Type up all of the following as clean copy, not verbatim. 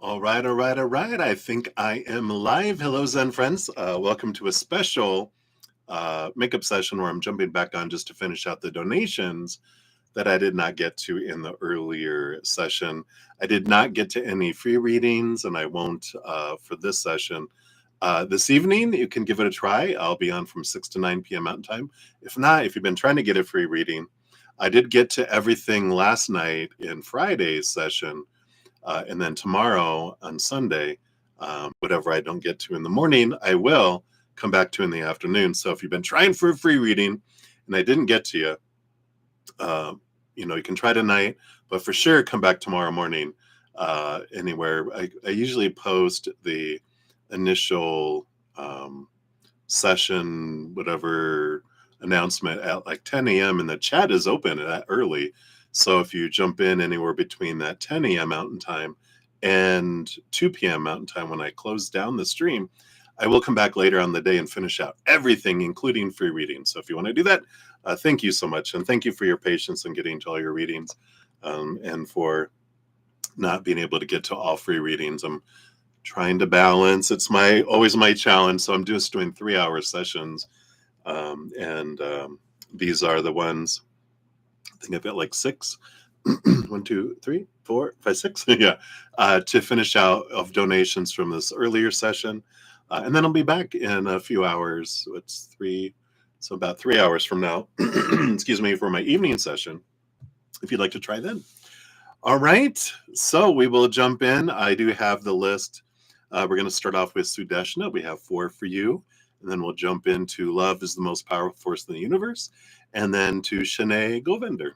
All right. I think I am live. Hello, Zen friends. Welcome to a special makeup session where I'm jumping back on just to finish out the donations that I did not get to in the earlier session. I did not get to any free readings, and I won't for this session. This evening, you can give it a try. I'll be on from 6 to 9 p.m. Mountain Time. If not, if you've been trying to get a free reading, I did get to everything last night in Friday's session. And then tomorrow on Sunday, whatever I don't get to in the morning, I will come back to in the afternoon. So if you've been trying for a free reading and I didn't get to you, you can try tonight, but for sure come back tomorrow morning anywhere. I usually post the initial session, whatever announcement at like 10 a.m. and the chat is open that early. So if you jump in anywhere between that 10 a.m. Mountain Time and 2 p.m. Mountain Time when I close down the stream, I will come back later on the day and finish out everything, including free readings. So if you want to do that, thank you so much. And thank you for your patience in getting to all your readings and for not being able to get to all free readings. I'm trying to balance. It's always my challenge. So I'm just doing 3-hour sessions. These are the ones. I think I've got like 6, 1, 2, 3, 4, 5, 6, yeah, to finish out of donations from this earlier session. And then I'll be back in a few hours. It's so about 3 hours from now, excuse me, for my evening session, if you'd like to try then. All right, so we will jump in. I do have the list. We're going to start off with Sudeshna. We have 4 for you. And then we'll jump into Love is the Most Powerful Force in the Universe. And then to Shanay Govender.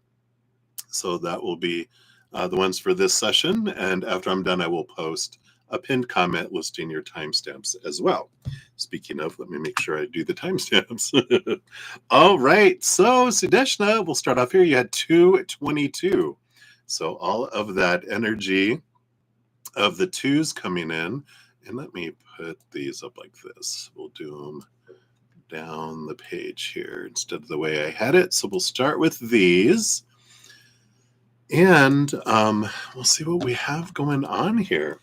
So that will be the ones for this session. And after I'm done, I will post a pinned comment listing your timestamps as well. Speaking of, let me make sure I do the timestamps. All right. So Sudeshna, we'll start off here. You had 222. So all of that energy of the 2s coming in. And let me put these up like this. We'll do them down the page here instead of the way I had it. So we'll start with these. And we'll see what we have going on here.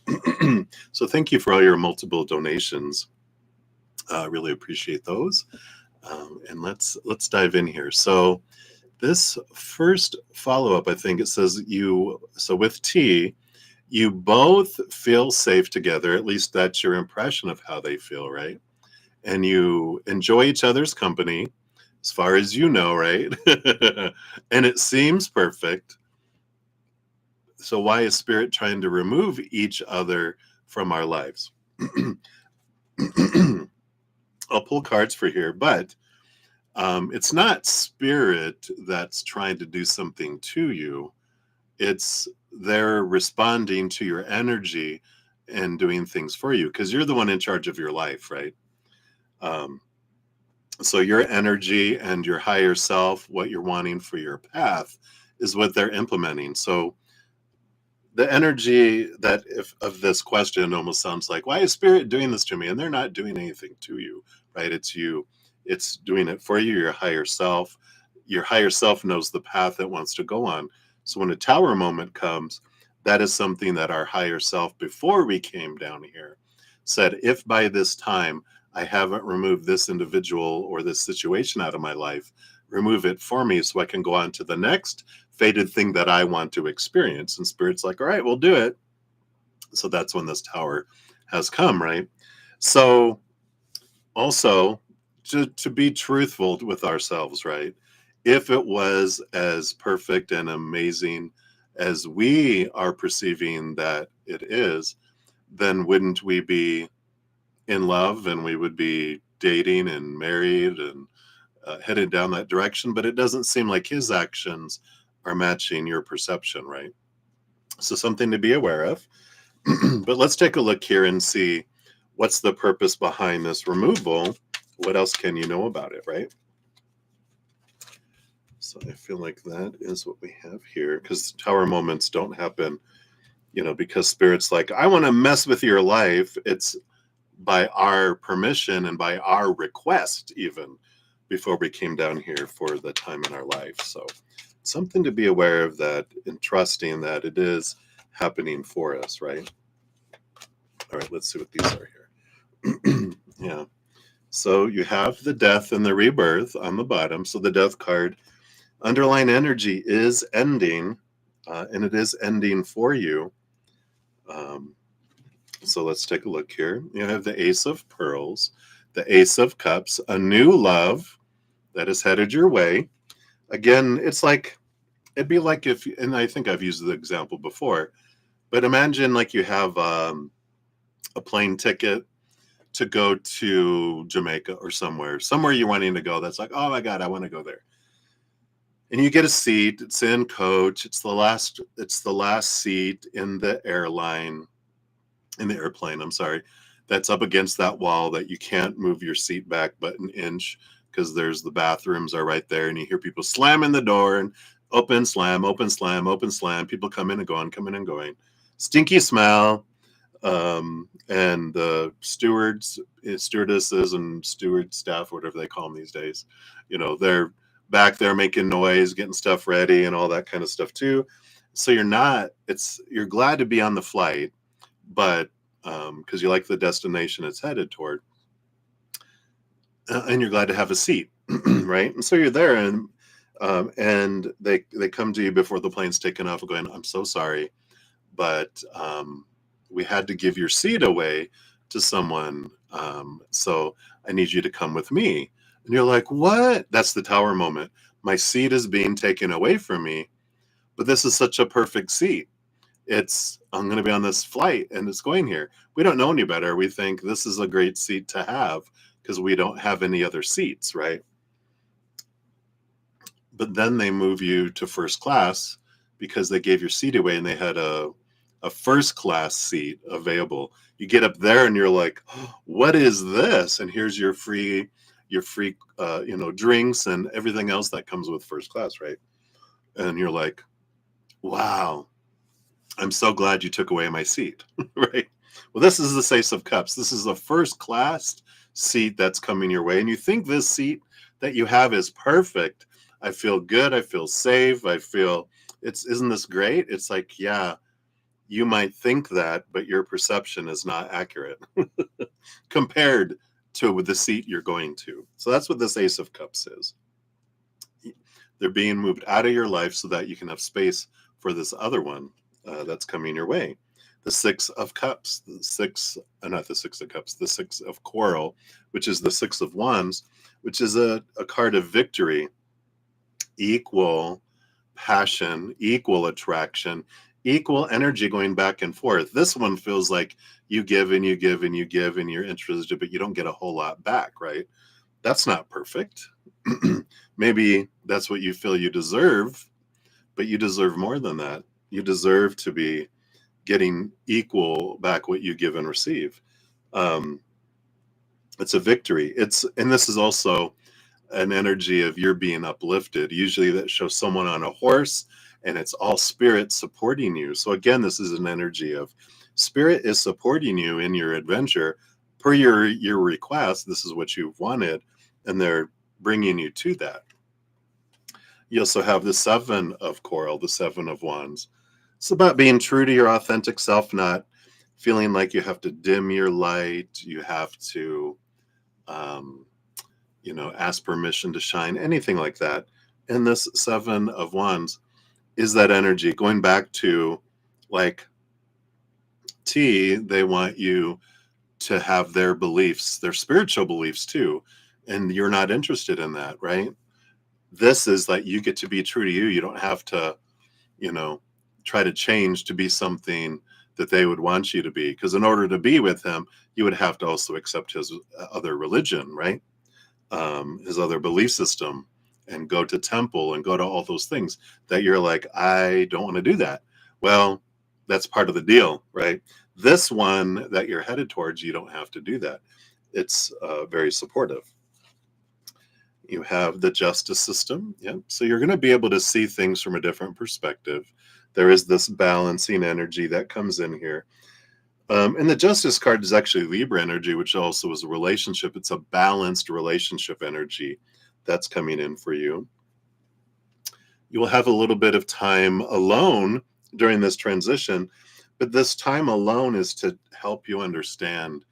So thank you for all your multiple donations. Really appreciate those. And let's dive in here. So this first follow-up, I think it says so with T, you both feel safe together. At least that's your impression of how they feel, right? And you enjoy each other's company, as far as you know, right? And it seems perfect. So why is Spirit trying to remove each other from our lives? I'll pull cards for here, but it's not Spirit that's trying to do something to you. It's they're responding to your energy and doing things for you because you're the one in charge of your life, right? So your energy and your higher self, what you're wanting for your path, is what they're implementing. So the energy of this question almost sounds like, why is Spirit doing this to me? And they're not doing anything to you, right? It's you. It's doing it for you, your higher self. Your higher self knows the path it wants to go on. So when a tower moment comes, that is something that our higher self, before we came down here, said, if by this time I haven't removed this individual or this situation out of my life, remove it for me so I can go on to the next fated thing that I want to experience. And Spirit's like, all right, we'll do it. So that's when this tower has come, right? So also to be truthful with ourselves, right? If it was as perfect and amazing as we are perceiving that it is, then wouldn't we be in love and we would be dating and married and headed down that direction? But it doesn't seem like his actions are matching your perception, right? So something to be aware of. But let's take a look here and see what's the purpose behind this removal. What else can you know about it, right? So I feel like that is what we have here, because tower moments don't happen, because Spirit's like, I want to mess with your life. It's by our permission and by our request, even before we came down here for the time in our life. So something to be aware of that and trusting that it is happening for us, right? All right, let's see what these are here. Yeah. So you have the death and the rebirth on the bottom. So the death card, underlying energy is ending, and it is ending for you. Um, so let's take a look here. You have the Ace of Pearls, the Ace of Cups, a new love that is headed your way. Again, it's like, it'd be like if, and I think I've used the example before, but imagine like you have a plane ticket to go to Jamaica or somewhere you're wanting to go. That's like, oh my God, I want to go there. And you get a seat. It's in coach. It's the last seat in the airplane. I'm sorry. That's up against that wall that you can't move your seat back but an inch because there's the bathrooms are right there, and you hear people slamming the door and open, slam, open, slam, open, slam. People come in and going. Stinky smell. And the stewardesses and steward staff, whatever they call them these days, they're back there making noise, getting stuff ready and all that kind of stuff too. So you're glad to be on the flight, but because you like the destination it's headed toward, and you're glad to have a seat, right? And so you're there, and they come to you before the plane's taken off going, I'm so sorry, but we had to give your seat away to someone. So I need you to come with me. And you're like, what? That's the tower moment. My seat is being taken away from me, but this is such a perfect seat. I'm going to be on this flight and it's going here. We don't know any better. We think this is a great seat to have because we don't have any other seats, right? But then they move you to first class because they gave your seat away and they had a first class seat available. You get up there and you're like, oh, what is this? And here's your free drinks and everything else that comes with first class, right? And you're like, wow, I'm so glad you took away my seat, right? Well, this is the Ace of Cups. This is the first class seat that's coming your way. And you think this seat that you have is perfect. I feel good. I feel safe. Isn't this great? It's like, yeah, you might think that, but your perception is not accurate compared to the seat you're going to. So that's what this Ace of Cups is. They're being moved out of your life so that you can have space for this other one that's coming your way. The Six of Cups, not the Six of Cups, the Six of Coral, which is the Six of Wands, which is a card of victory, equal passion, equal attraction, equal energy going back and forth. This one feels like you give and you give and you give and you're interested, but you don't get a whole lot back, right? That's not perfect. Maybe that's what you feel you deserve, but you deserve more than that. You deserve to be getting equal back what you give and receive. It's a victory. And this is also an energy of you're being uplifted. Usually that shows someone on a horse and it's all spirit supporting you. So again, this is an energy of spirit is supporting you in your adventure per your request. This is what you've wanted, and they're bringing you to that. You also have the Seven of Coral, the Seven of Wands. It's about being true to your authentic self, not feeling like you have to dim your light. You have to, ask permission to shine, anything like that. And this Seven of Wands is that energy going back to like they want you to have their beliefs, their spiritual beliefs too. And you're not interested in that, right? This is like you get to be true to you. You don't have to, try to change to be something that they would want you to be. Because in order to be with him, you would have to also accept his other religion, right? His other belief system, and go to temple and go to all those things that you're like, I don't want to do that. Well, that's part of the deal, right? This one that you're headed towards, you don't have to do that. It's very supportive. You have the justice system. Yeah. So you're going to be able to see things from a different perspective. There is this balancing energy that comes in here. And the justice card is actually Libra energy, which also is a relationship. It's a balanced relationship energy that's coming in for you. You will have a little bit of time alone during this transition, But this time alone is to help you understand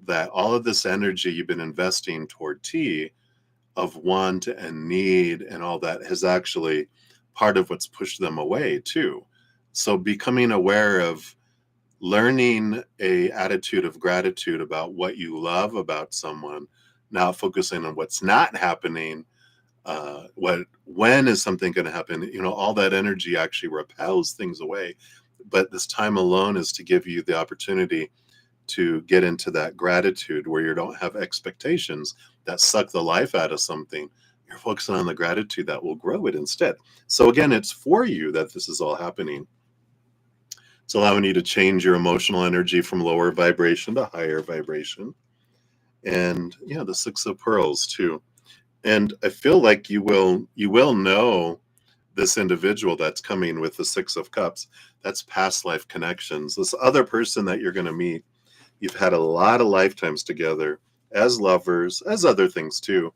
that all of this energy you've been investing toward T of want and need and all that has actually part of what's pushed them away too. So becoming aware of learning a attitude of gratitude about what you love about someone, now focusing on what's not happening, when is something going to happen, all that energy actually repels things away. But this time alone is to give you the opportunity to get into that gratitude where you don't have expectations that suck the life out of something. You're focusing on the gratitude that will grow it instead. So again, it's for you that this is all happening. It's allowing you to change your emotional energy from lower vibration to higher vibration. And yeah, the Six of Pearls too. And I feel like you will know this individual that's coming with the Six of Cups. That's past life connections. This other person that you're going to meet, you've had a lot of lifetimes together as lovers, as other things too.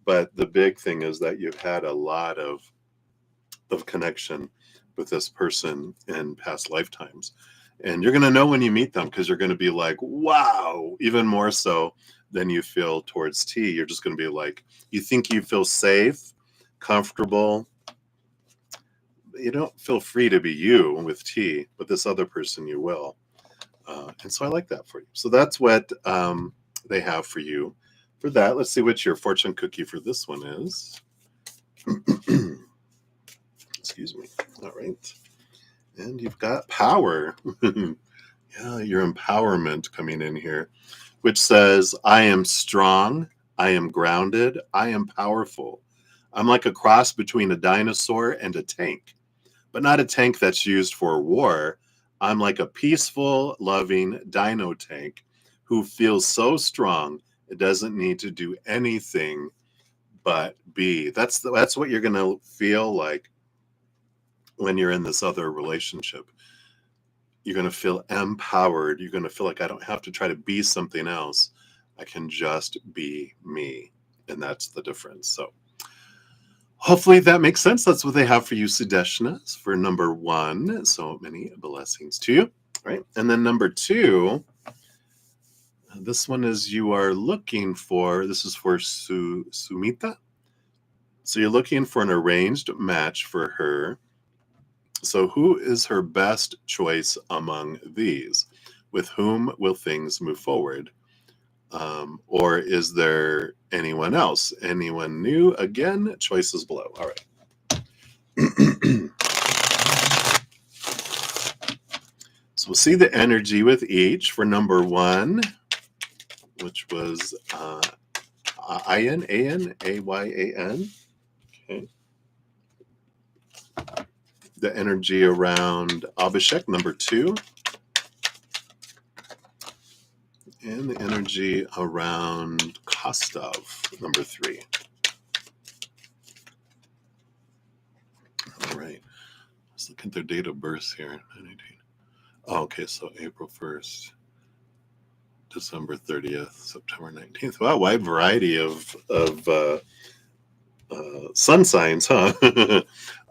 But the big thing is that you've had a lot of connection with this person in past lifetimes. And you're going to know when you meet them, because you're going to be like, wow, even more so than you feel towards T. You're just going to be like, you think you feel safe, comfortable. You don't feel free to be you with T, but this other person you will. And so I like that for you. So that's what they have for you for that. Let's see what your fortune cookie for this one is. Excuse me. All right. And you've got power. Yeah, your empowerment coming in here, which says, I am strong, I am grounded, I am powerful. I'm like a cross between a dinosaur and a tank, but not a tank that's used for war. I'm like a peaceful, loving dino tank who feels so strong it doesn't need to do anything but be. That's what you're going to feel like when you're in this other relationship. You're going to feel empowered. You're going to feel like I don't have to try to be something else. I can just be me. And that's the difference. So hopefully that makes sense. That's what they have for you, Sudeshnas, for number 1. So many blessings to you. Right. And then number 2, this one is you are looking for, this is for Sumita. So you're looking for an arranged match for her. So who is her best choice among these? With whom will things move forward? Or is there anyone else? Anyone new? Again, choices below. All right. So we'll see the energy with each for number 1, which was Ayan, Ayan. Okay. The energy around Abhishek, number 2. And the energy around Kostov, number 3. All right. Let's look at their date of birth here. Oh, okay, so April 1st, December 30th, September 19th. Wow, wide variety of sun signs, huh?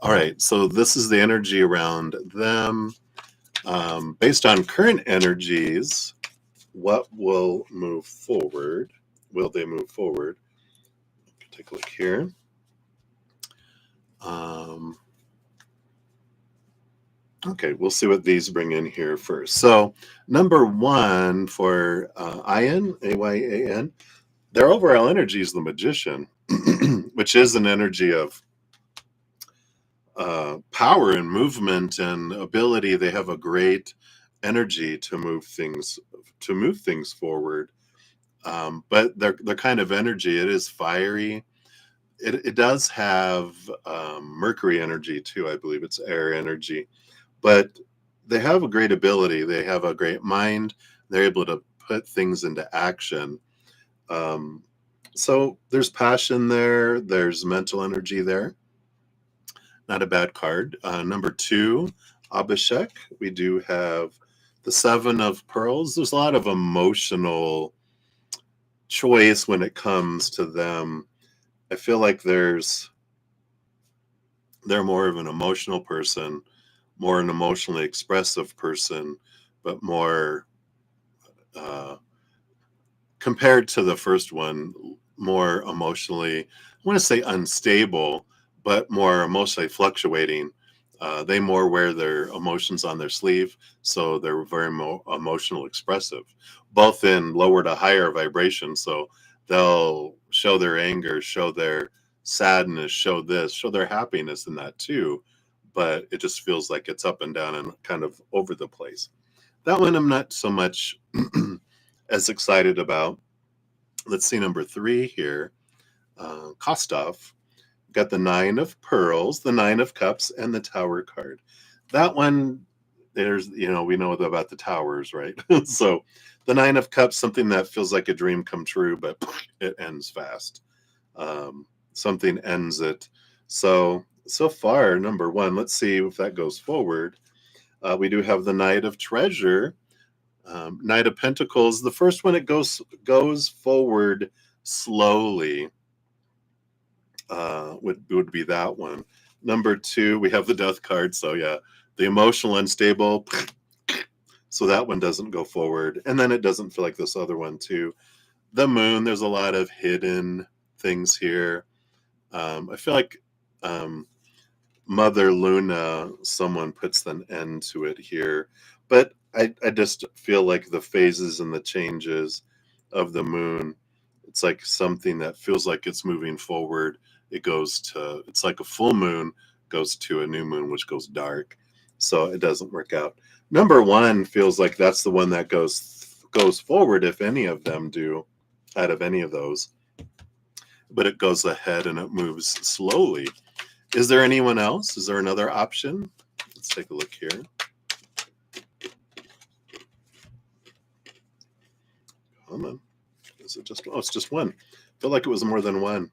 All right, so this is the energy around them. Based on current energies, what will move forward? Will they move forward? Take a look here. Okay, we'll see what these bring in here first. So number 1 for Ayan, Ayan, their overall energy is the Magician, which is an energy of power and movement and ability. They have a great energy to move things forward. But their kind of energy, it is fiery. It does have Mercury energy too. I believe it's air energy, but they have a great ability. They have a great mind. They're able to put things into action. So there's passion there. There's mental energy there. Not a bad card. Number 2, Abhishek. We do have the 7 of Pearls. There's a lot of emotional choice when it comes to them. I feel like they're more of an emotional person, more an emotionally expressive person but more uh, compared to the first one, more emotionally, I want to say unstable, but more emotionally fluctuating. They more wear their emotions on their sleeve, so they're very emotional expressive, both in lower to higher vibration. So they'll show their anger, show their sadness, show this, show their happiness in that too. But it just feels like it's up and down and kind of over the place. That one I'm not so much as excited about. Let's see number 3 here. Kostov got the 9 of pearls, the 9 of cups, and the tower card. That one, there's, we know about the towers, right? So the 9 of cups, something that feels like a dream come true, but it ends fast. Something ends it. So far, number 1, let's see if that goes forward. We do have the Knight of Treasure, Knight of Pentacles. The first one, it goes forward slowly. Would be that one. Number 2, we have the Death card. So yeah, the emotional unstable. So that one doesn't go forward, and then it doesn't feel like this other one too. The Moon. There's a lot of hidden things here. I feel like Mother Luna, someone puts an end to it here. But I just feel like the phases and the changes of the Moon, it's like something that feels like it's moving forward. It's like a full moon goes to a new moon, which goes dark. So it doesn't work out. Number 1 feels like that's the one that goes forward, if any of them do, out of any of those. But it goes ahead and it moves slowly. Is there anyone else? Is there another option? Let's take a look here. Come on. Is it just, it's just one. I feel like it was more than one.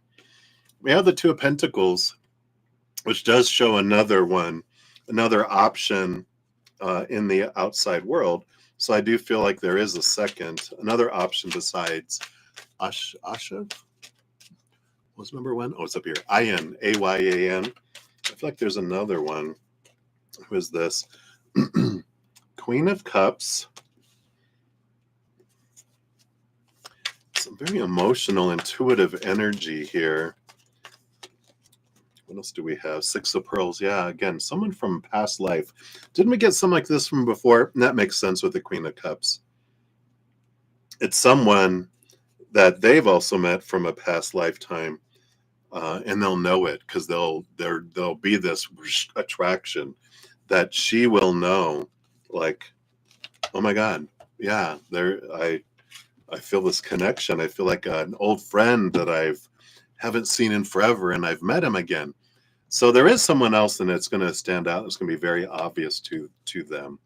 We have the 2 of Pentacles, which does show another option in the outside world. So I do feel like there is another option besides Asha. What's number 1? Oh, it's up here. Ayan, Ayan. I feel like there's another one. Who is this? Queen of Cups. Some very emotional, intuitive energy here. What else do we have? 6 of Pearls. Yeah, again, someone from past life. Didn't we get something like this from before? And that makes sense with the Queen of Cups. It's someone that they've also met from a past lifetime, and they'll know it because there'll be this attraction that she will know, like, oh my God, yeah, I feel this connection. I feel like an old friend that I haven't seen in forever, and I've met him again. So there is someone else, and it's going to stand out. It's going to be very obvious to them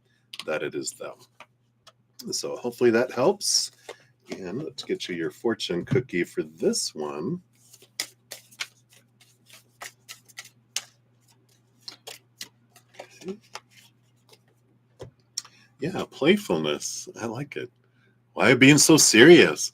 that it is them. So hopefully that helps. And let's get you your fortune cookie for this one. Okay. Yeah, playfulness. I like it. Why being so serious?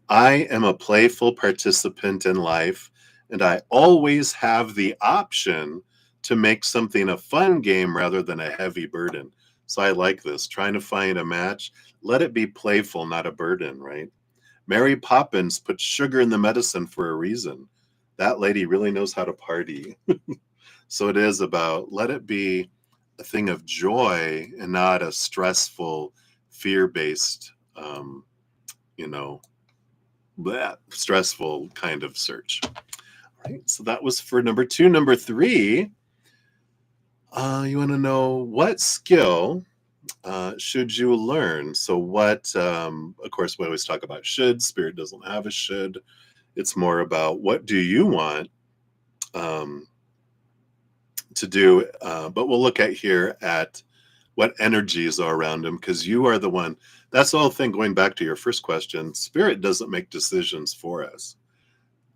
I am a playful participant in life, and I always have the option to make something a fun game rather than a heavy burden. So I like this. Trying to find a match. Let it be playful, not a burden, right? Mary Poppins put sugar in the medicine for a reason. That lady really knows how to party. So it is about, let it be a thing of joy and not a stressful, fear-based, stressful kind of search. All right, so that was for number 2. Number 3, you want to know what skill should you learn? So what, of course, we always talk about should. Spirit doesn't have a should. It's more about what do you want to do, but we'll look at what energies are around him, because you are the one. That's the whole thing, going back to your first question. Spirit doesn't make decisions for us.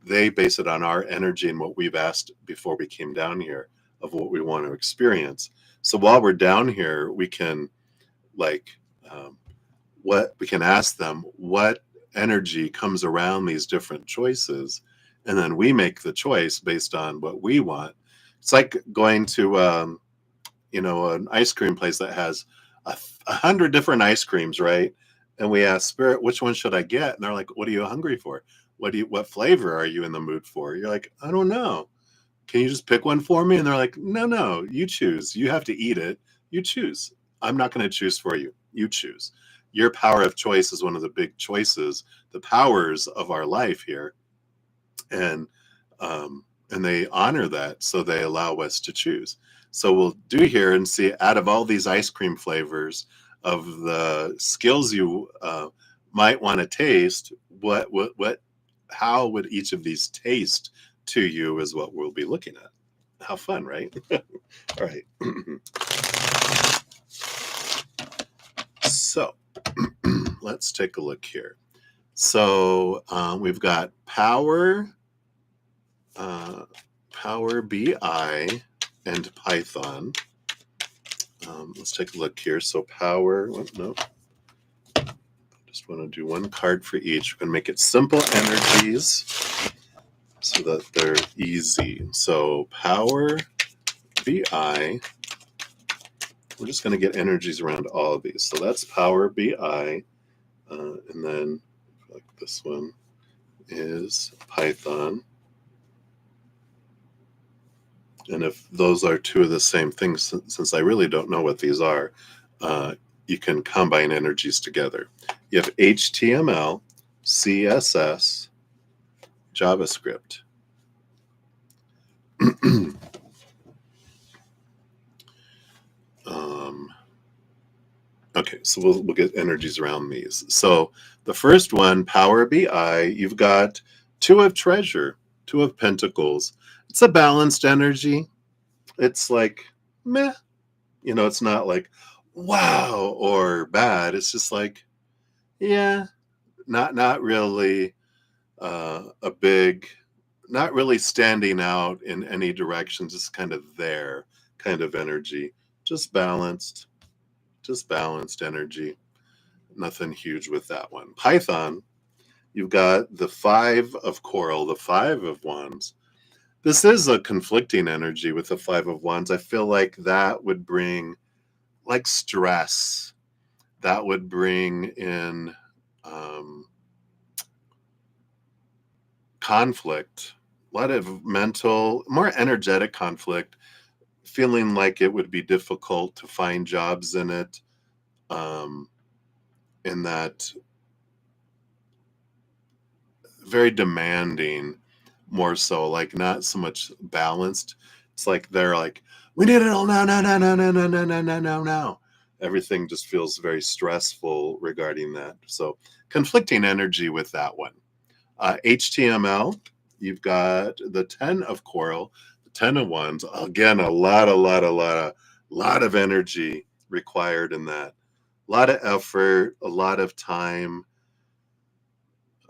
They base it on our energy and what we've asked before we came down here of what we want to experience. So while we're down here, we can we can ask them what energy comes around these different choices, and then we make the choice based on what we want. It's like going to an ice cream place that has 100 different ice creams, right? And we ask Spirit, which one should I get? And they're like, what are you hungry for? What flavor are you in the mood for? You're like, I don't know. Can you just pick one for me? And they're like, no, you choose. You have to eat it. You choose. I'm not going to choose for you. You choose. Your power of choice is one of the big choices, the powers of our life here. And they honor that, so they allow us to choose. So we'll do here and see, out of all these ice cream flavors, of the skills you might want to taste, how would each of these taste to you is what we'll be looking at. How fun, right? All right. So let's take a look here. So we've got Power BI and Python. Let's take a look here. So Power, no, just want to do one card for each. We're going to make it simple energies so that they're easy. So Power BI, we're just going to get energies around all of these. So that's Power BI. And then like this one is Python. And if those are two of the same things, since I really don't know what these are, you can combine energies together. You have HTML, CSS, JavaScript. Okay, so we'll get energies around these. So the first one, Power BI, you've got Two of Treasure, Two of Pentacles. It's a balanced energy. It's like, meh. It's not like, wow, or bad. It's just like, yeah, not really a big, not really standing out in any direction, just kind of there kind of energy. Just balanced energy. Nothing huge with that one. Python, you've got the Five of Coral, the Five of Wands. This is a conflicting energy with the Five of Wands. I feel like that would bring like stress. That would bring in conflict, a lot of mental, more energetic conflict, feeling like it would be difficult to find jobs in it, in that very demanding, more so, like not so much balanced. It's like they're like, we need it all now, now. Everything just feels very stressful regarding that. So conflicting energy with that one. HTML, you've got the 10 of Coral, the 10 of Wands. Again, a lot of energy required in that. A lot of effort, a lot of time,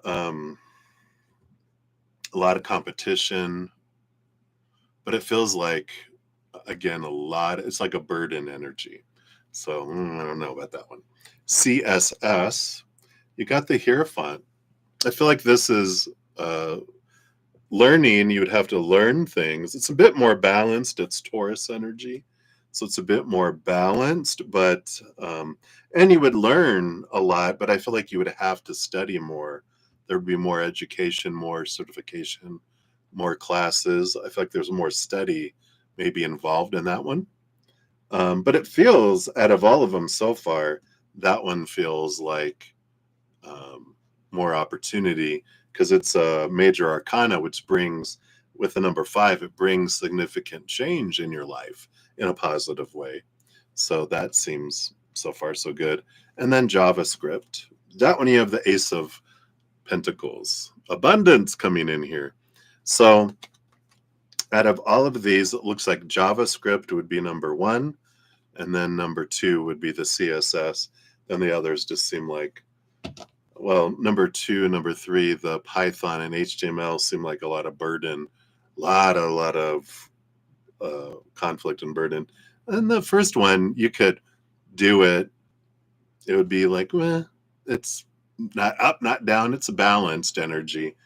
a lot of competition. But it feels like, again, it's like a burden energy. So I don't know about that one. CSS, you got the Hierophant. I feel like this is learning. You would have to learn things. It's a bit more balanced. It's Taurus energy. So it's a bit more balanced, but, and you would learn a lot, but I feel like you would have to study more. There would be more education, more certification, more classes. I feel like there's more study maybe involved in that one. But it feels, out of all of them so far, that one feels like more opportunity, because it's a major arcana, which brings, with the number 5, it brings significant change in your life in a positive way. So that seems so far so good. And then JavaScript. That one, you have the Ace of Pentacles. Abundance coming in here. So out of all of these, it looks like JavaScript would be number 1, and then number 2 would be the CSS. Then the others just seem like, well, number 2 and number 3, the Python and HTML, seem like a lot of burden, a lot of conflict and burden. And the first one, you could do it. It would be like, it's not up, not down. It's a balanced energy.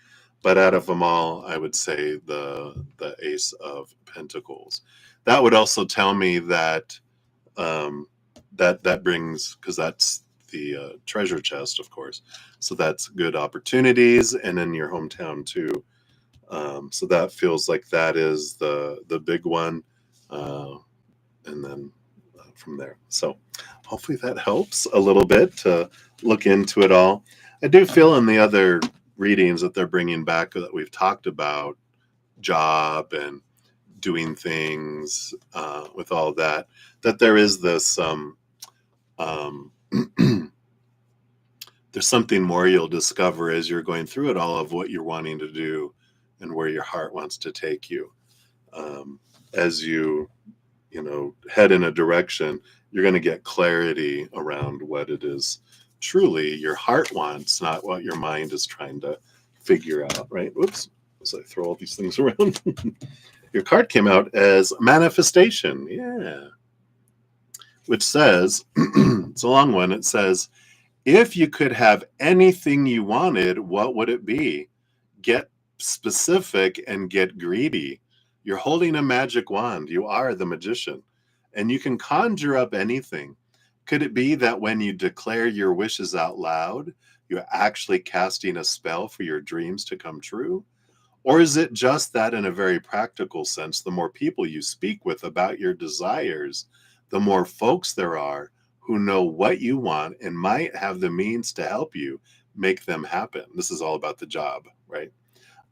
But out of them all, I would say the Ace of Pentacles. That would also tell me that that brings, because that's the treasure chest, of course. So that's good opportunities, and in your hometown too. So that feels like that is the big one, and then from there. So hopefully that helps a little bit to look into it all. I do feel in the other readings that they're bringing back that we've talked about, job and doing things with all that, that there is this um, there's something more you'll discover as you're going through it all of what you're wanting to do and where your heart wants to take you. As you head in a direction, you're going to get clarity around what it is truly your heart wants, not what your mind is trying to figure out, right? Whoops. As I throw all these things around. Your card came out as manifestation. Yeah. Which says, it's a long one. It says, if you could have anything you wanted, what would it be? Get specific and get greedy. You're holding a magic wand. You are the magician, and you can conjure up anything. Could it be that when you declare your wishes out loud, you're actually casting a spell for your dreams to come true? Or is it just that in a very practical sense, the more people you speak with about your desires, the more folks there are who know what you want and might have the means to help you make them happen? This is all about the job, right?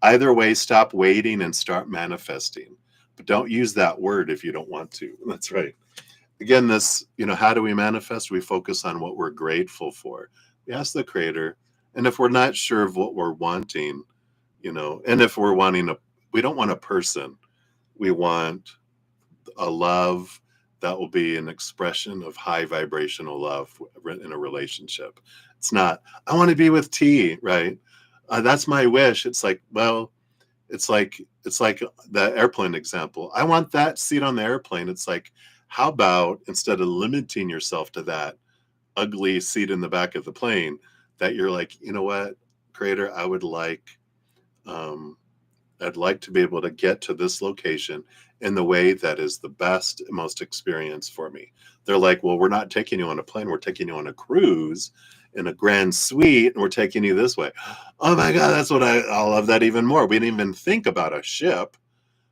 Either way, stop waiting and start manifesting. But don't use that word if you don't want to. That's right. Again, how do we manifest? We focus on what we're grateful for. We ask the Creator. And if we're not sure of what we're wanting, and if we don't want a person, we want a love that will be an expression of high vibrational love in a relationship. It's not, I want to be with T, right? That's my wish. It's like, well, it's like the airplane example. I want that seat on the airplane. It's like, how about instead of limiting yourself to that ugly seat in the back of the plane, that you're like, you know what, Creator, I'd like to be able to get to this location in the way that is the best, most experience for me. They're like, well, we're not taking you on a plane. We're taking you on a cruise in a grand suite, and we're taking you this way. Oh my God, that's what I love that even more. We didn't even think about a ship.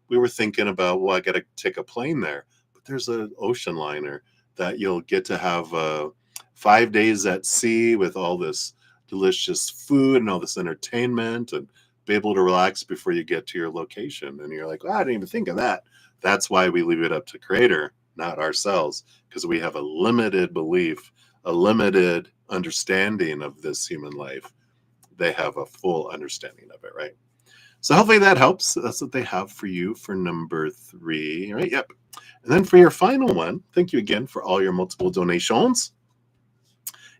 We were thinking about, well, I got to take a plane there. But there's an ocean liner that you'll get to have 5 days at sea with all this delicious food and all this entertainment, and be able to relax before you get to your location. And you're like, oh, I didn't even think of that. That's why we leave it up to Creator, not ourselves, because we have a limited belief, a limited understanding of this human life. They have a full understanding of it, right? So hopefully that helps. That's what they have for you for number 3, right? Yep. And then for your final one, thank you again for all your multiple donations.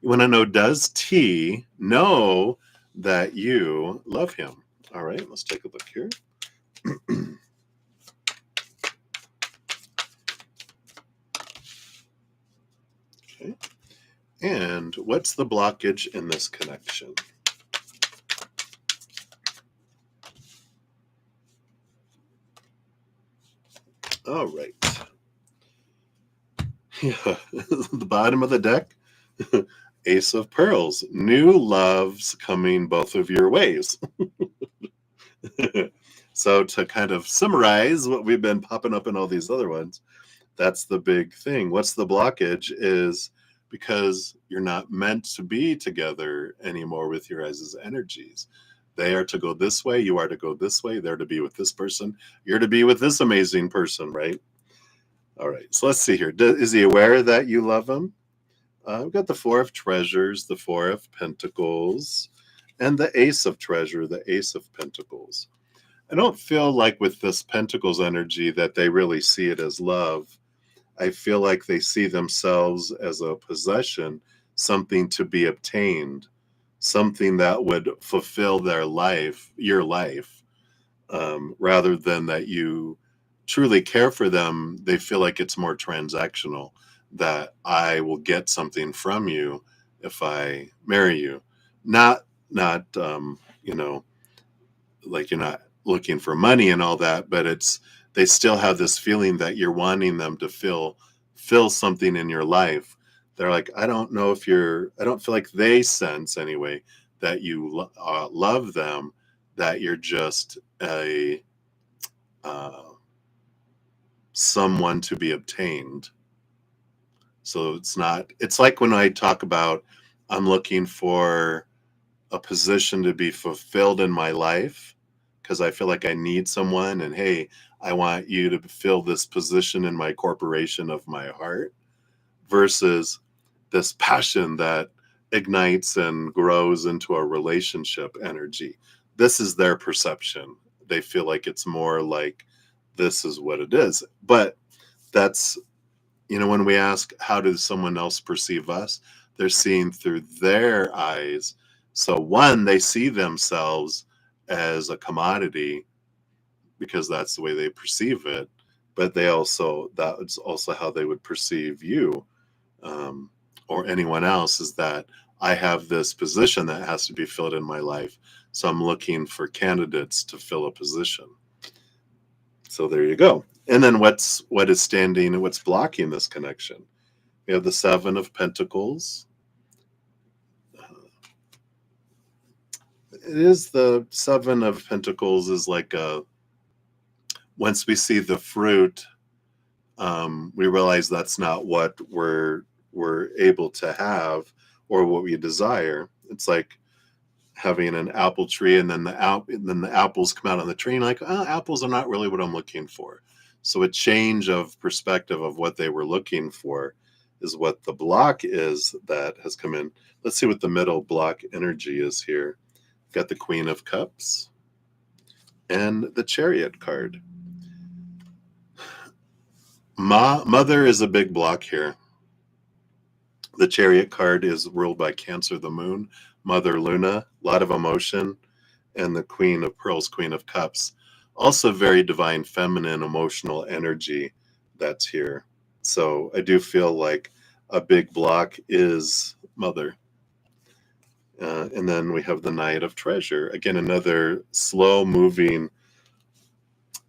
You want to know, does T know that you love him? All right, let's take a look here. Okay. And what's the blockage in this connection? All right. Yeah, the bottom of the deck, Ace of Pearls. New loves coming both of your ways. So to kind of summarize what we've been popping up in all these other ones, that's the big thing. What's the blockage is because you're not meant to be together anymore with your guys' energies. They are to go this way. You are to go this way. They're to be with this person. You're to be with this amazing person, right? All right. So let's see here. Is he aware that you love him? We've got the 4 of Treasures, the 4 of Pentacles, and the Ace of Treasure, the Ace of Pentacles. I don't feel like with this Pentacles energy that they really see it as love. I feel like they see themselves as a possession, something to be obtained, something that would fulfill their life, your life, rather than that you truly care for them. They feel like it's more transactional, that I will get something from you if I marry you. Not, like you're not looking for money and all that, but they still have this feeling that you're wanting them to feel fill something in your life. They're like, I don't know if I don't feel like they sense anyway that you love them, that you're just a someone to be obtained. So it's like when I talk about, I'm looking for a position to be fulfilled in my life because I feel like I need someone, and hey, I want you to fill this position in my corporation of my heart, versus this passion that ignites and grows into a relationship energy. This is their perception. They feel like it's more like this is what it is. But that's, when we ask, how does someone else perceive us? They're seeing through their eyes. So one, they see themselves as a commodity because that's the way they perceive it. But that's also how they would perceive you, or anyone else, is that I have this position that has to be filled in my life. So I'm looking for candidates to fill a position. So there you go. And then what is standing and what's blocking this connection? We have the Seven of Pentacles. It is the Seven of Pentacles is like once we see the fruit, we realize that's not what we're able to have or what we desire. It's like having an apple tree, and then the apples come out on the tree, and like, oh, apples are not really what I'm looking for. So a change of perspective of what they were looking for is what the block is that has come in. Let's see what the middle block energy is here. We've got the Queen of Cups and the Chariot card. Mother is a big block here. The Chariot card is ruled by Cancer, the moon, Mother Luna, a lot of emotion, and the Queen of Pearls, Queen of Cups. Also very divine, feminine, emotional energy that's here. So I do feel like a big block is Mother. And then we have the Knight of Treasure. Again, another slow-moving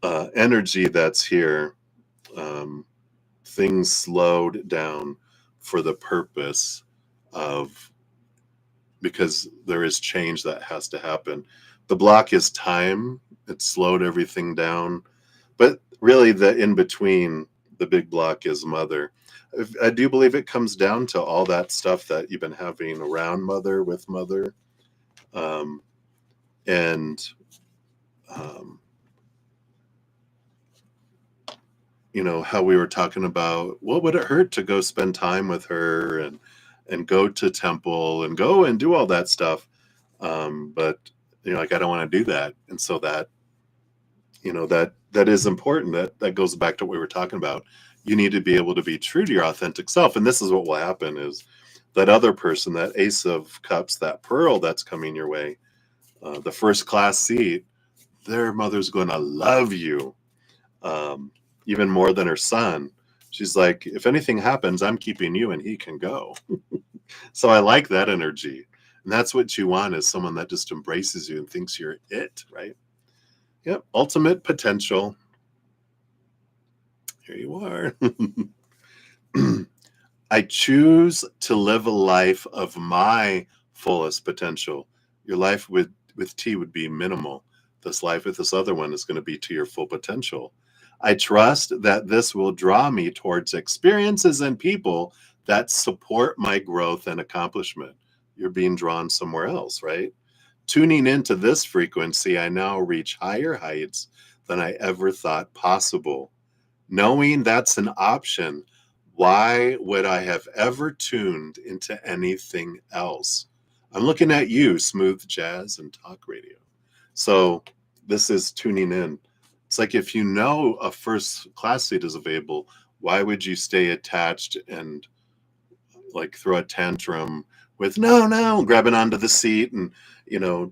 energy that's here. Things slowed down for the purpose of, because there is change that has to happen. The block is time. It slowed everything down. But really the in between, the big block is Mother. I do believe it comes down to all that stuff that you've been having around Mother, with Mother. How we were talking about, what would it hurt to go spend time with her and go to temple and go and do all that stuff. But like, I don't want to do that. And so that is important. That goes back to what we were talking about. You need to be able to be true to your authentic self. And this is what will happen is that other person, that Ace of Cups, that pearl that's coming your way, the first class seat, their mother's going to love you. Even more than her son. She's like, if anything happens, I'm keeping you and he can go. So I like that energy. And that's what you want, is someone that just embraces you and thinks you're it, right? Yep. Ultimate potential. Here you are. I choose to live a life of my fullest potential. Your life with T would be minimal. This life with this other one is going to be to your full potential. I trust that this will draw me towards experiences and people that support my growth and accomplishment. You're being drawn somewhere else, right? Tuning into this frequency, I now reach higher heights than I ever thought possible. Knowing that's an option, why would I have ever tuned into anything else? I'm looking at you, smooth jazz and talk radio. So this is tuning in. It's like, if you know a first class seat is available, why would you stay attached and like throw a tantrum with no, grabbing onto the seat and,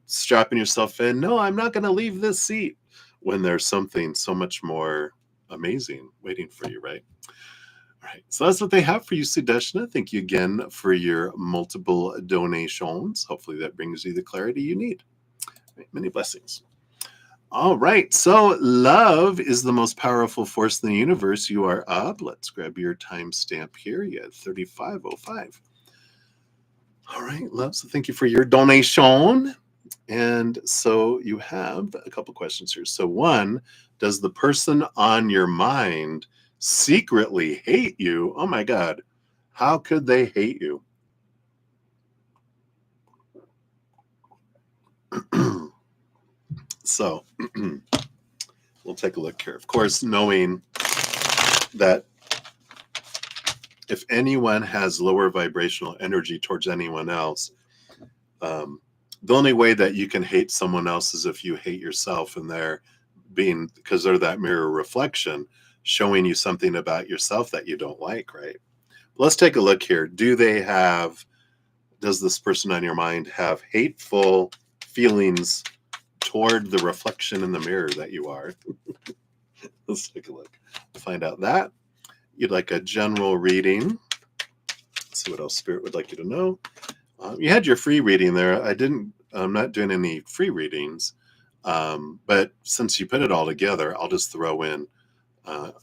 strapping yourself in? No, I'm not going to leave this seat, when there's something so much more amazing waiting for you, right? All right. So that's what they have for you, Sudeshna. Thank you again for your multiple donations. Hopefully that brings you the clarity you need. Right, many blessings. All right. So love is the most powerful force in the universe. You are up. Let's grab your timestamp here. You had 3505. All right, love. So thank you for your donation. And so you have a couple questions here. So one, does the person on your mind secretly hate you? Oh my God. How could they hate you? So we'll take a look here. Of course, knowing that if anyone has lower vibrational energy towards anyone else, the only way that you can hate someone else is if you hate yourself, and they're being, because they're that mirror reflection showing you something about yourself that you don't like, right? Let's take a look here. Does this person on your mind have hateful feelings toward the reflection in the mirror that you are? Let's take a look. Find out that. You'd like a general reading. Let's see what else Spirit would like you to know. You had your free reading there. I'm not doing any free readings, but since you put it all together, I'll just throw in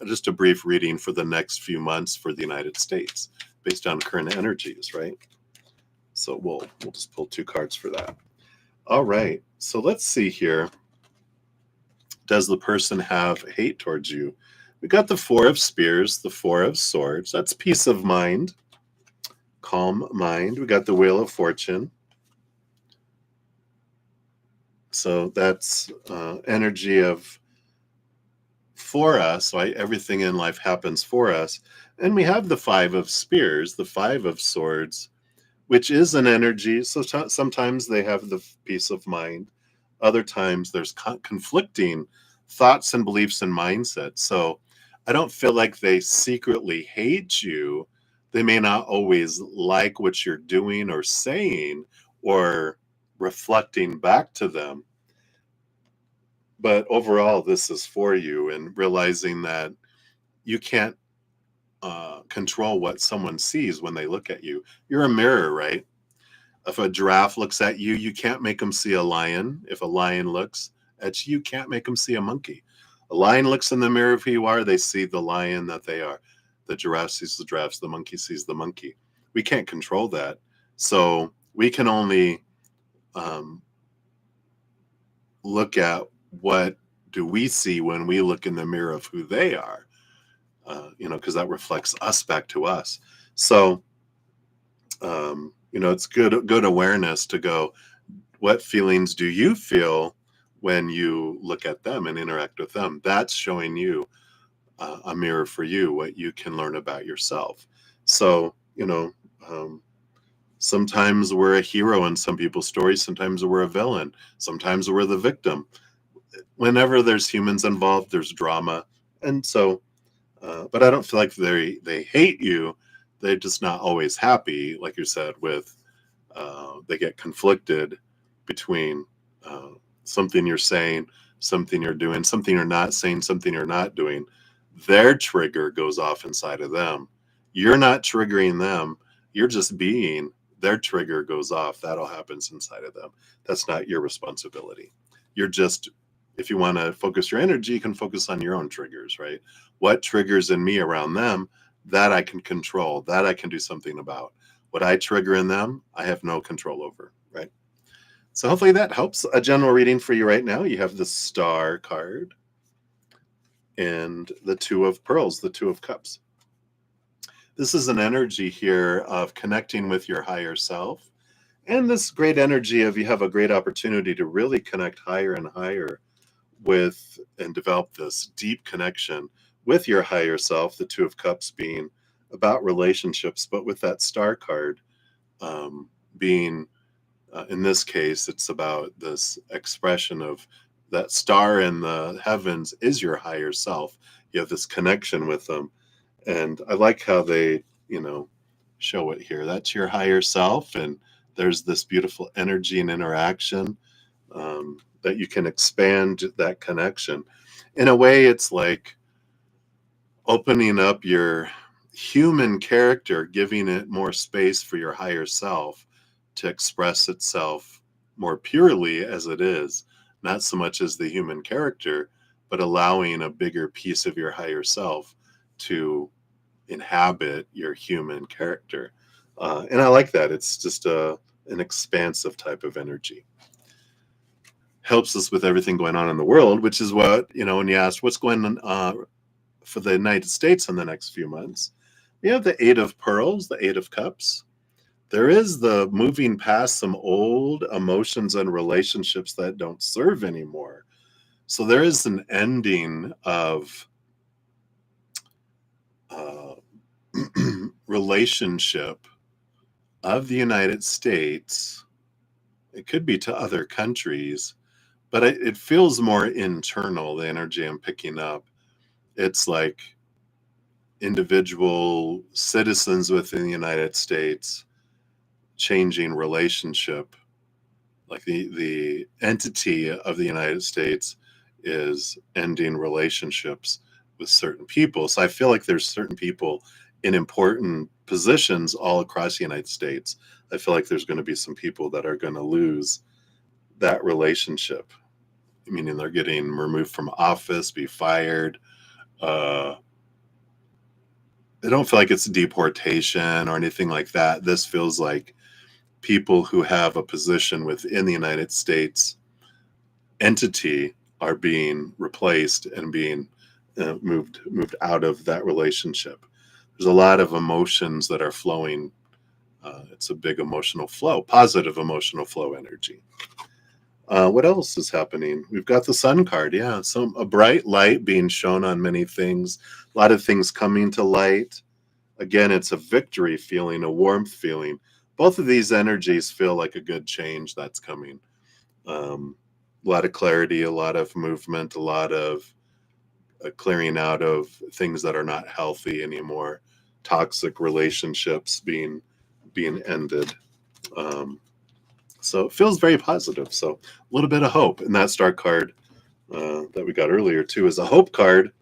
just a brief reading for the next few months for the United States based on current energies, right? So we'll just pull 2 cards for that. All right. So let's see here. Does the person have hate towards you? We got the 4 of Spears, the 4 of Swords. That's peace of mind, calm mind. We got the Wheel of Fortune. So that's energy of for us, right? Everything in life happens for us. And we have the 5 of Spears, the 5 of Swords, which is an energy. So sometimes they have the peace of mind. Other times there's conflicting thoughts and beliefs and mindsets. So I don't feel like they secretly hate you. They may not always like what you're doing or saying or reflecting back to them. But overall, this is for you, and realizing that you can't control what someone sees when they look at you. You're a mirror, right? If a giraffe looks at you, you can't make them see a lion. If a lion looks at you, you can't make them see a monkey. A lion looks in the mirror of who you are, they see the lion that they are. The giraffe sees the giraffe, the monkey sees the monkey. We can't control that. So we can only look at what do we see when we look in the mirror of who they are, because that reflects us back to us. So, it's good awareness to go, what feelings do you feel when you look at them and interact with them? That's showing you a mirror for you, what you can learn about yourself. So, sometimes we're a hero in some people's stories. Sometimes we're a villain. Sometimes we're the victim. Whenever there's humans involved, there's drama. And so, but I don't feel like they hate you. They're just not always happy, like you said, with they get conflicted between something you're saying, something you're doing, something you're not saying, something you're not doing. Their trigger goes off inside of them. You're not triggering them. You're just being. Their trigger goes off. That all happens inside of them. That's not your responsibility. You're just, if you want to focus your energy, you can focus on your own triggers, right? What triggers in me around them, that I can control, that I can do something about. What I trigger in them, I have no control over, right? So hopefully that helps. A general reading for you right now. You have the Star card and the 2 of Pearls, the 2 of Cups. This is an energy here of connecting with your higher self. And this great energy of you have a great opportunity to really connect higher and higher with and develop this deep connection with your higher self, the 2 of Cups being about relationships, but with that Star card being, in this case, it's about this expression of that star in the heavens is your higher self. You have this connection with them. And I like how they, show it here. That's your higher self. And there's this beautiful energy and interaction that you can expand that connection. In a way, it's like opening up your human character, giving it more space for your higher self to express itself more purely as it is, not so much as the human character, but allowing a bigger piece of your higher self to inhabit your human character. And I like that. It's just an expansive type of energy. Helps us with everything going on in the world, which is what, when you asked what's going on for the United States in the next few months, we have the Eight of Pearls, the Eight of Cups. There is the moving past some old emotions and relationships that don't serve anymore. So there is an ending of relationship of the United States. It could be to other countries, but it feels more internal, the energy I'm picking up. It's like individual citizens within the United States changing relationship. Like the entity of the United States is ending relationships with certain people. So I feel like there's certain people in important positions all across the United States. I feel like there's going to be some people that are going to lose that relationship, meaning they're getting removed from office, be fired. I don't feel like it's deportation or anything like that. This feels like people who have a position within the United States entity are being replaced and being moved out of that relationship. There's a lot of emotions that are flowing. It's a big emotional flow, positive emotional flow energy. What else is happening? We've got the Sun card. Yeah, a bright light being shown on many things. A lot of things coming to light. Again, it's a victory feeling, a warmth feeling. Both of these energies feel like a good change that's coming. A lot of clarity, a lot of movement, a lot of clearing out of things that are not healthy anymore. Toxic relationships being ended. So it feels very positive. So a little bit of hope. And that star card that we got earlier too is a hope card.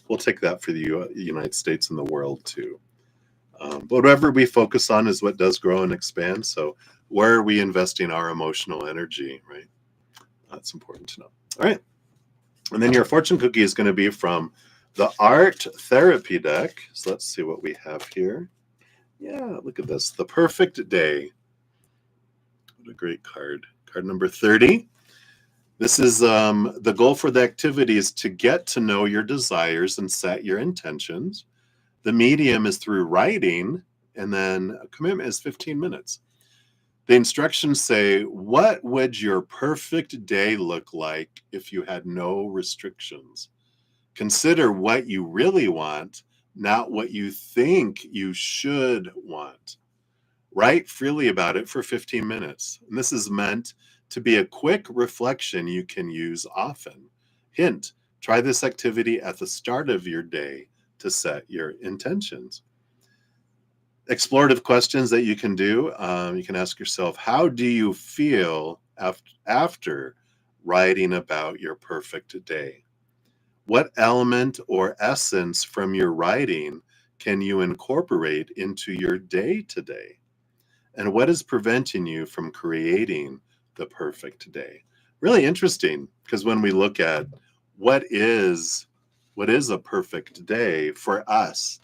We'll take that for the United States and the world too. But whatever we focus on is what does grow and expand. So where are we investing our emotional energy, right? That's important to know. All right. And then your fortune cookie is going to be from the Art Therapy deck. So let's see what we have here. Yeah, look at this. The Perfect Day. What a great card. Card number 30. This is the goal for the activity is to get to know your desires and set your intentions. The medium is through writing, and then a commitment is 15 minutes. The instructions say, what would your perfect day look like if you had no restrictions? Consider what you really want, not what you think you should want. Write freely about it for 15 minutes. And this is meant to be a quick reflection you can use often. Hint, try this activity at the start of your day to set your intentions. Explorative questions that you can do. You can ask yourself, how do you feel after writing about your perfect day? What element or essence from your writing can you incorporate into your day-to-day? And what is preventing you from creating the perfect day? Really interesting, because when we look at what is a perfect day for us,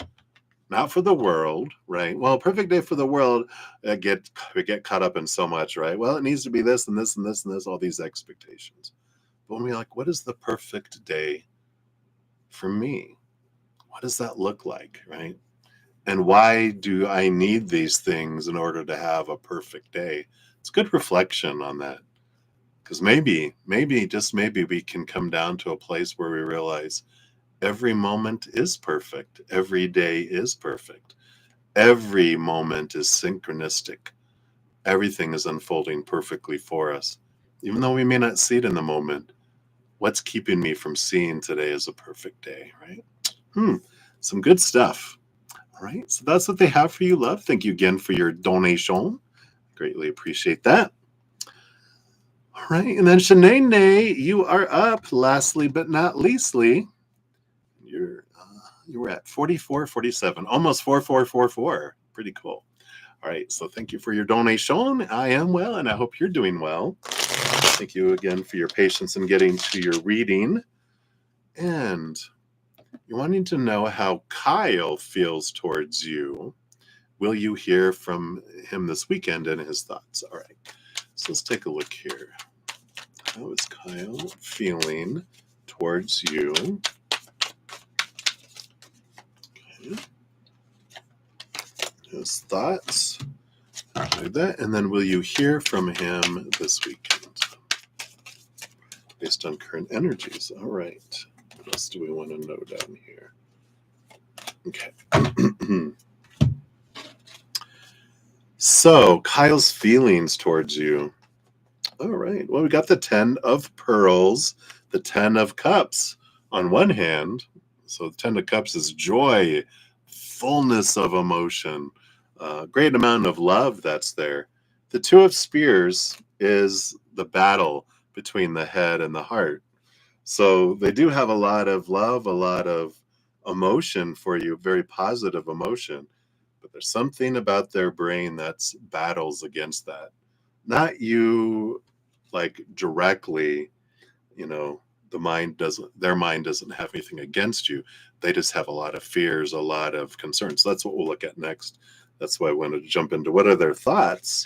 not for the world, right? Well, perfect day for the world, we get caught up in so much, right? Well, it needs to be this and this and this and this, all these expectations. But when we're like, what is the perfect day for me? What does that look like, right? And why do I need these things in order to have a perfect day? It's good reflection on that. Because maybe, just maybe we can come down to a place where we realize every moment is perfect. Every day is perfect. Every moment is synchronistic. Everything is unfolding perfectly for us. Even though we may not see it in the moment, what's keeping me from seeing today as a perfect day, right? Some good stuff. All right, so that's what they have for you, love. Thank you again for your donation. Greatly appreciate that. All right, and then Shanay, you are up. Lastly but not leastly, you were at 44.47, almost 4444. Pretty cool. All right, so thank you for your donation. I am well, and I hope you're doing well. Thank you again for your patience in getting to your reading. And you're wanting to know how Kyle feels towards you. Will you hear from him this weekend and his thoughts? All right. So let's take a look here. How is Kyle feeling towards you? Okay. His thoughts. Like that. And then will you hear from him this weekend? Based on current energies. All right. What else do we want to know down here? Okay. So, Kyle's feelings towards you. All right. Well, we got the 10 of pearls, the 10 of cups on one hand. So, the 10 of cups is joy, fullness of emotion, great amount of love that's there. The 2 of spears is the battle between the head and the heart. So, they do have a lot of love, a lot of emotion for you, very positive emotion. But there's something about their brain that's battles against that. Not you like directly, their mind doesn't have anything against you. They just have a lot of fears, a lot of concerns. So that's what we'll look at next. That's why I wanted to jump into what are their thoughts.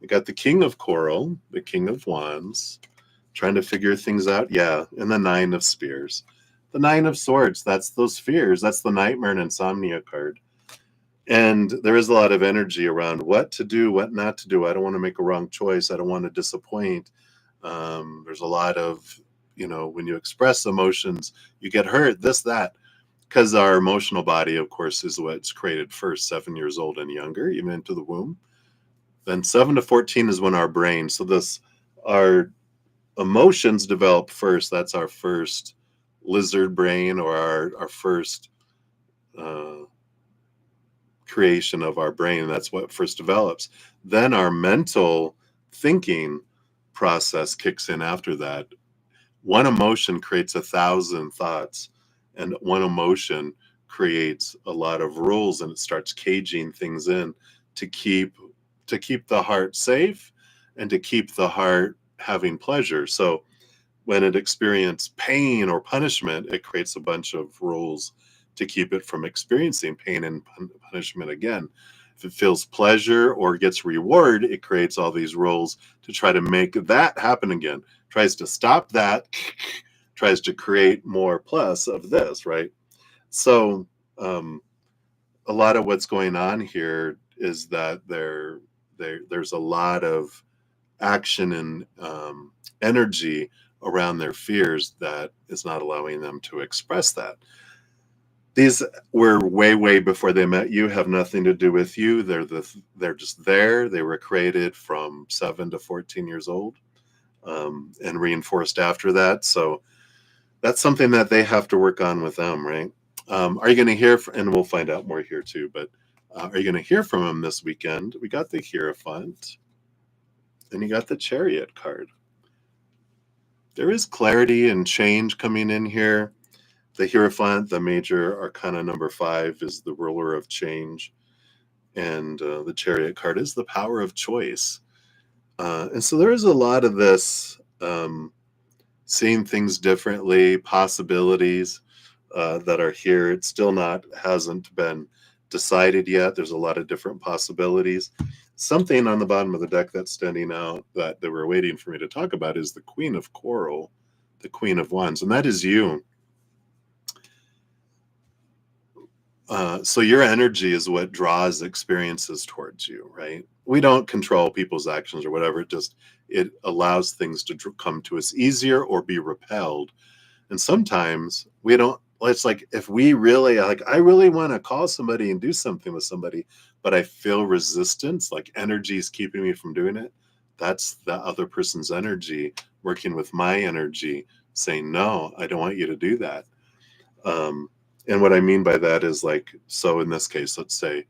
We got the King of Coral, the King of Wands, trying to figure things out. Yeah, and the 9 of Spears. The 9 of Swords, that's those fears. That's the Nightmare and Insomnia card. And there is a lot of energy around what to do, what not to do. I don't want to make a wrong choice. I don't want to disappoint. There's a lot of, when you express emotions, you get hurt, this, that, because our emotional body, of course, is what's created first, 7 years old and younger, even into the womb. Then 7 to 14 is when our brain, our emotions develop first. That's our first lizard brain, or our first creation of our brain. That's what first develops. Then our mental thinking process kicks in after that. One emotion creates 1,000 thoughts, and one emotion creates a lot of rules, and it starts caging things in to keep the heart safe and to keep the heart having pleasure. So when it experiences pain or punishment, it creates a bunch of rules to keep it from experiencing pain and punishment again. If it feels pleasure or gets reward, it creates all these rules to try to make that happen again. Tries to stop that, tries to create more plus of this, right? So a lot of what's going on here is that there's a lot of action and energy around their fears that is not allowing them to express that. These were way before they met you, have nothing to do with you. They're just there. They were created from 7 to 14 years old, and reinforced after that. So that's something that they have to work on with them, right? Are you going to hear, and we'll find out more here too, but are you going to hear from them this weekend? We got the Hierophant, and you got the Chariot card. There is clarity and change coming in here. The Hierophant, the major arcana number 5, is the ruler of change. And the Chariot card is the power of choice. And so there is a lot of this seeing things differently, possibilities that are here. It still hasn't been decided yet. There's a lot of different possibilities. Something on the bottom of the deck that's standing out that they were waiting for me to talk about is the Queen of Coral, the Queen of Wands, and that is you. So your energy is what draws experiences towards you, right? We don't control people's actions or whatever. It allows things to come to us easier or be repelled. And sometimes we don't. It's like if we really I really want to call somebody and do something with somebody, but I feel resistance, like energy is keeping me from doing it. That's the other person's energy working with my energy saying, no, I don't want you to do that. And what I mean by that is so in this case, let's say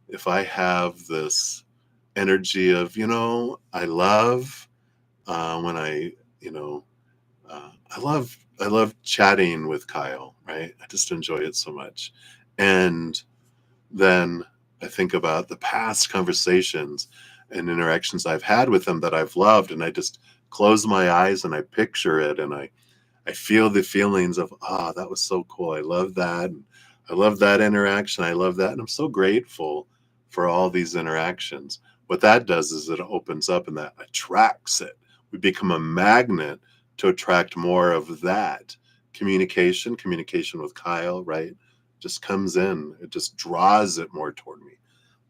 if I have this energy of, I love when I love chatting with Kyle, right? I just enjoy it so much. And then I think about the past conversations and interactions I've had with him that I've loved, and I just close my eyes and I picture it, and I feel the feelings of, that was so cool. I love that. And I love that interaction. I love that. And I'm so grateful for all these interactions. What that does is it opens up and that attracts it. We become a magnet to attract more of that communication with Kyle, right? Just comes in, it just draws it more toward me.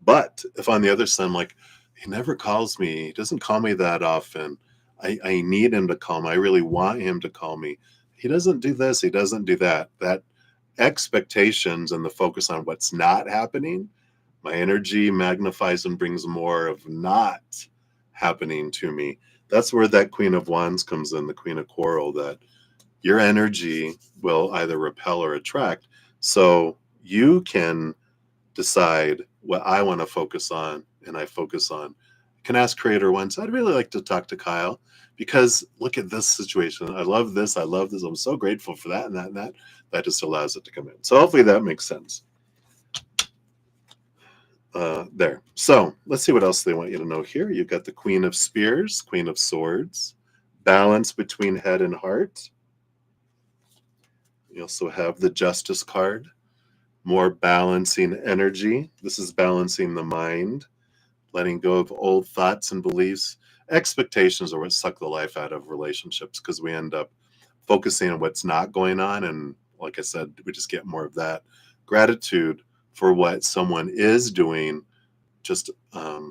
But if on the other side, I'm like, he never calls me, he doesn't call me that often. I need him to call me. I really want him to call me. He doesn't do this, he doesn't do that. That expectations and the focus on what's not happening, my energy magnifies and brings more of not happening to me. That's where that Queen of Wands comes in, the Queen of Quarrel, that your energy will either repel or attract. So you can decide what I want to focus on, and I focus on. I can ask Creator once, I'd really like to talk to Kyle because look at this situation. I love this. I love this. I'm so grateful for that and that and that. That just allows it to come in. So hopefully that makes sense. There. So let's see what else they want you to know here. You've got the Queen of Spears, Queen of Swords, balance between head and heart. You also have the Justice card, more balancing energy. This is balancing the mind, letting go of old thoughts and beliefs. Expectations are what suck the life out of relationships because we end up focusing on what's not going on. And like I said, we just get more of that. Gratitude for what someone is doing, just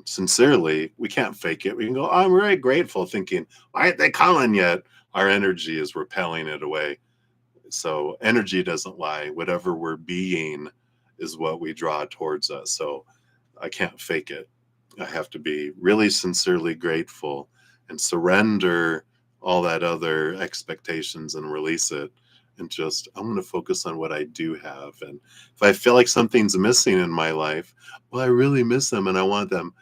sincerely. We can't fake it. We can go, I'm very grateful, thinking, why aren't they calling yet? Our energy is repelling it away. So energy doesn't lie. Whatever we're being is what we draw towards us. So I can't fake it. I have to be really sincerely grateful and surrender all that other expectations and release it. And just, I'm going to focus on what I do have. And if I feel like something's missing in my life, well, I really miss them and I want them.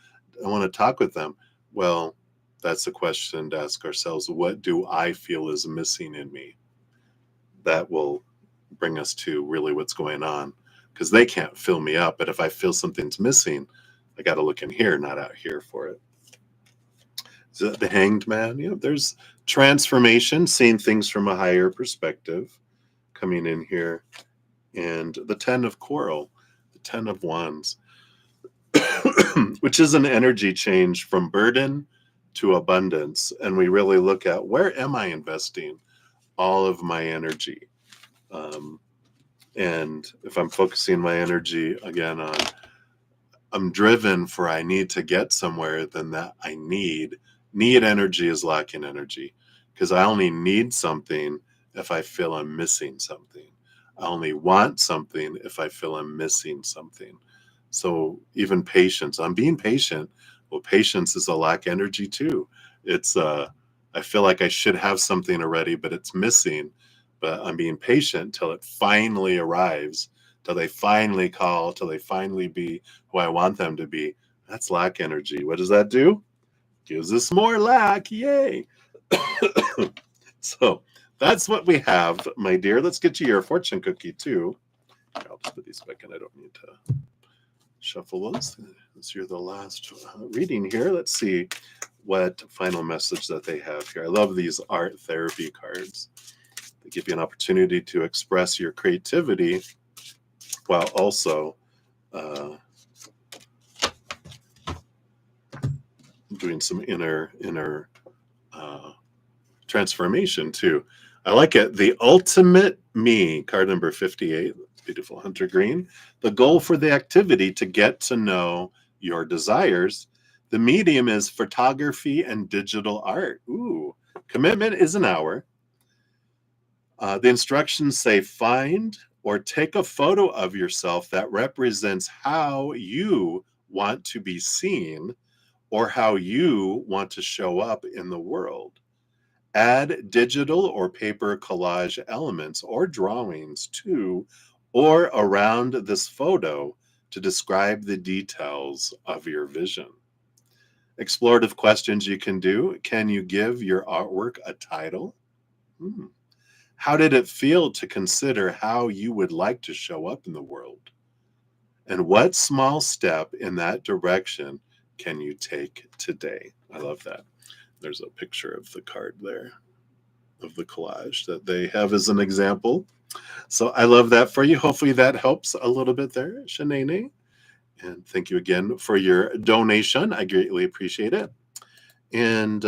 I want to talk with them. Well, that's a question to ask ourselves. What do I feel is missing in me? That will bring us to really what's going on, because they can't fill me up. But if I feel something's missing, I got to look in here, not out here for it. So the Hanged Man, there's transformation, seeing things from a higher perspective coming in here. And the Ten of Quarrel, the Ten of Wands, which is an energy change from burden to abundance. And we really look at, where am I investing all of my energy? And if I'm focusing my energy again on, I'm driven for I need to get somewhere, then that I need energy is lacking energy, because I only need something if I feel I'm missing something. I only want something if I feel I'm missing something. So even patience, I'm being patient. Well, patience is a lack energy too. It's I feel like I should have something already, but it's missing. But I'm being patient till it finally arrives, till they finally call, till they finally be who I want them to be. That's lack energy. What does that do? Gives us more lack. Yay. So that's what we have, my dear. Let's get you your fortune cookie too. I'll just put these back in. I don't need to shuffle those. Since you're the last reading here, let's see what final message that they have here. I love these art therapy cards. They give you an opportunity to express your creativity while also doing some inner transformation too. I like it. The Ultimate Me, card number 58, beautiful hunter green. The goal for the activity to get to know your desires. The medium is photography and digital art. Ooh, commitment is an hour. The instructions say find or take a photo of yourself that represents how you want to be seen or how you want to show up in the world. Add digital or paper collage elements or drawings to or around this photo to describe the details of your vision. Explorative questions you can do. Can you give your artwork a title? How did it feel to consider how you would like to show up in the world? And what small step in that direction can you take today? I love that. There's a picture of the card there, of the collage that they have as an example. So I love that for you. Hopefully that helps a little bit there, Shanay. And thank you again for your donation. I greatly appreciate it. And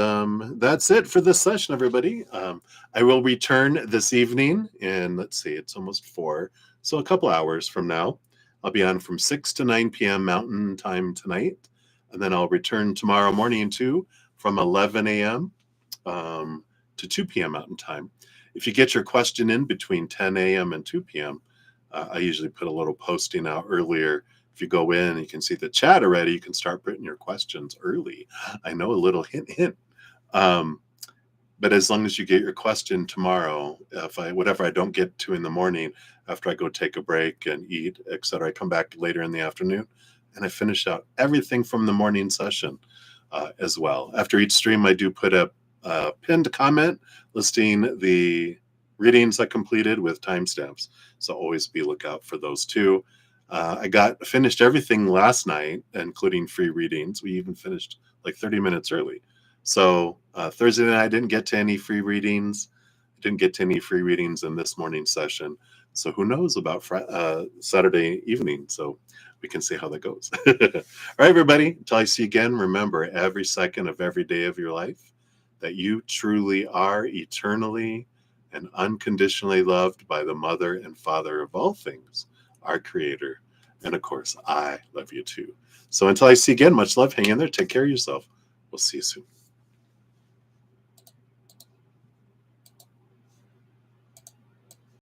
that's it for this session, everybody. I will return this evening, and let's see, it's almost 4, so a couple hours from now. I'll be on from 6 to 9 p.m. Mountain Time tonight, and then I'll return tomorrow morning too, from 11 a.m. To 2 p.m. Mountain Time. If you get your question in between 10 a.m. and 2 p.m., I usually put a little posting out earlier. If you go in, you can see the chat already. You can start putting your questions early. I know, a little hint. But as long as you get your question tomorrow, whatever I don't get to in the morning, after I go take a break and eat, etc., I come back later in the afternoon and I finish out everything from the morning session as well. After each stream, I do put a pinned comment listing the readings I completed with timestamps. So always be lookout for those too. I finished everything last night, including free readings. We even finished like 30 minutes early. So Thursday night, I didn't get to any free readings. I didn't get to any free readings in this morning session. So who knows about Saturday evening? So we can see how that goes. All right, everybody. Until I see you again, remember every second of every day of your life that you truly are eternally and unconditionally loved by the Mother and Father of all things, our Creator. And of course, I love you too. So until I see you again, much love. Hang in there. Take care of yourself. We'll see you soon.